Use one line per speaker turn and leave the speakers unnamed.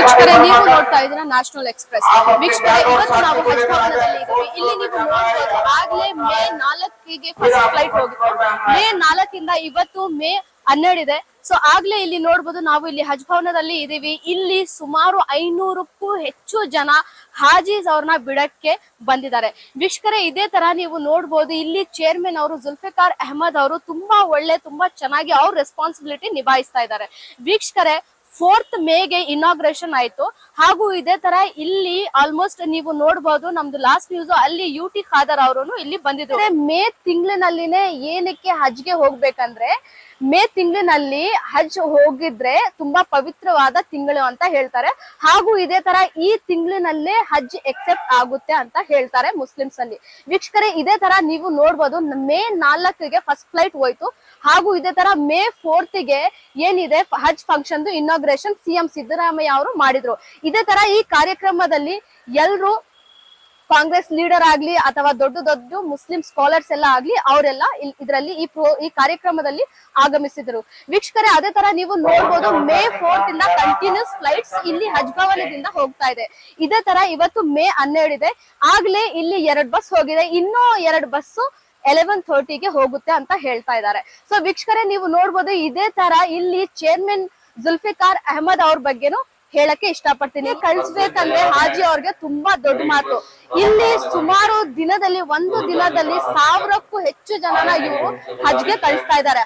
ವೀಕ್ಷಕರೇ, ನೀವು ನೋಡ್ತಾ ಇದ್ದೀರಾ ನ್ಯಾಷನಲ್ ಎಕ್ಸ್‌ಪ್ರೆಸ್. ವೀಕ್ಷಕರೇ, ಇವತ್ತು ನಾವು ಹಜ್ ಭವನದಲ್ಲಿ ಇದ್ದೀವಿ. ಇಲ್ಲಿ ನೀವು ನೋಡಬಹುದು, ಆಗ್ಲೇ ಮೇ 4ಗೆ ಫಸ್ಟ್ ಫ್ಲೈಟ್ ಹೋಗಿತ್ತು. ಮೇ 4ಇಂದ ಇವತ್ತು ಮೇ 12 ಇದೆ. ಸೊ ಆಗ್ಲೇ ಇಲ್ಲಿ ನೋಡಬಹುದು, ನಾವು ಇಲ್ಲಿ ಹಜ್ ಭವನದಲ್ಲಿ ಇದೀವಿ. ಇಲ್ಲಿ ಸುಮಾರು 500ಕ್ಕೂ ಹೆಚ್ಚು ಜನ ಹಾಜೀಸ್ ಅವ್ರನ್ನ ಬಿಡಕ್ಕೆ ಬಂದಿದ್ದಾರೆ. ವೀಕ್ಷಕರೇ, ಇದೇ ತರ ನೀವು ನೋಡಬಹುದು, ಇಲ್ಲಿ ಚೇರ್ಮನ್ ಅವರು ಜುಲ್ಫಿಕಾರ್ ಅಹಮದ್ ಅವರು ತುಂಬಾ ಚೆನ್ನಾಗಿ ಅವ್ರ ರೆಸ್ಪಾನ್ಸಿಬಿಲಿಟಿ ನಿಭಾಯಿಸ್ತಾ ಇದ್ದಾರೆ. ವೀಕ್ಷಕರೇ, 4th ಮೇಗೆ ಇನಾಗ್ರೇಷನ್ ಆಯ್ತು. ಹಾಗೂ ಇದೇ ತರ ಇಲ್ಲಿ ಆಲ್ಮೋಸ್ಟ್ ನೀವು ನೋಡಬಹುದು, ನಮ್ದು ಲಾಸ್ಟ್ ನ್ಯೂಸ್ ಅಲ್ಲಿ UT ಖಾದರ್ ಅವರು ಇಲ್ಲಿ ಬಂದಿದ್ರು. ಮೇ ತಿಂಗಳಿನಲ್ಲಿನೇ ಏನಕ್ಕೆ ಹಜ್ಗೆ ಹೋಗ್ಬೇಕಂದ್ರೆ, ಮೇ ತಿಂಗಳಿನಲ್ಲಿ ಹಜ್ ಹೋಗಿದ್ರೆ ತುಂಬಾ ಪವಿತ್ರವಾದ ತಿಂಗಳು ಅಂತ ಹೇಳ್ತಾರೆ. ಹಾಗೂ ಇದೇ ತರ ಈ ತಿಂಗಳಿನಲ್ಲೇ ಹಜ್ ಎಕ್ಸೆಪ್ಟ್ ಆಗುತ್ತೆ ಅಂತ ಹೇಳ್ತಾರೆ ಮುಸ್ಲಿಮ್ಸ್ ಅಲ್ಲಿ. ವೀಕ್ಷಕರೇ, ಇದೇ ತರ ನೀವು ನೋಡ್ಬೋದು, ಮೇ 4ಗೆ ಫಸ್ಟ್ ಫ್ಲೈಟ್ ಹೋಯ್ತು. ಹಾಗೂ ಇದೇ ತರ ಮೇ 4ಗೆ ಏನಿದೆ ಹಜ್ ಫಂಕ್ಷನ್ ಇನಾಗ್ರೇಷನ್ CM ಸಿದ್ದರಾಮಯ್ಯ ಅವರು ಮಾಡಿದ್ರು. ಇದೇ ತರ ಈ ಕಾರ್ಯಕ್ರಮದಲ್ಲಿ ಎಲ್ರು ಕಾಂಗ್ರೆಸ್ ಲೀಡರ್ ಆಗ್ಲಿ ಅಥವಾ ದೊಡ್ಡ ಮುಸ್ಲಿಂ ಸ್ಕಾಲರ್ಸ್ ಎಲ್ಲ ಆಗ್ಲಿ, ಅವರೆಲ್ಲ ಇದರಲ್ಲಿ ಈ ಕಾರ್ಯಕ್ರಮದಲ್ಲಿ ಆಗಮಿಸಿದ್ರು. ವೀಕ್ಷಕರೇ, ಅದೇ ತರ ನೀವು ನೋಡ್ಬೋದು, ಮೇ 4th ಇಂದ ಕಂಟಿನ್ಯೂಸ್ ಫ್ಲೈಟ್ಸ್ ಇಲ್ಲಿ ಹಜ್ ಭವನದಿಂದ ಹೋಗ್ತಾ ಇದೆ. ಇದೇ ತರ ಇವತ್ತು ಮೇ 12 ಇದೆ. ಆಗ್ಲೇ ಇಲ್ಲಿ 2 ಬಸ್ ಹೋಗಿದೆ, ಇನ್ನೂ 2 ಬಸ್ 11:30ಗೆ ಹೋಗುತ್ತೆ ಅಂತ ಹೇಳ್ತಾ ಇದ್ದಾರೆ. ಸೊ ವೀಕ್ಷಕರೇ, ನೀವು ನೋಡ್ಬೋದು, ಇದೇ ತರ ಇಲ್ಲಿ ಚೇರ್ಮನ್ ಜುಲ್ಫಿಕಾರ್ ಅಹಮದ್ ಅವ್ರ ಬಗ್ಗೆನು ಹೇಳಕ್ಕೆ ಇಷ್ಟಪಡ್ತೀನಿ. ಕಳಿಸ್ಬೇಕಂದ್ರೆ ಹಾಜಿ ಅವ್ರಿಗೆ ತುಂಬಾ ದೊಡ್ಡ ಮಾತು. ಇಲ್ಲಿ ಸುಮಾರು ಒಂದು ದಿನದಲ್ಲಿ 1000ಕ್ಕೂ ಹೆಚ್ಚು ಜನನ ಇವರು ಹಜ್ಗೆ ಕಳಿಸ್ತಾ ಇದ್ದಾರೆ.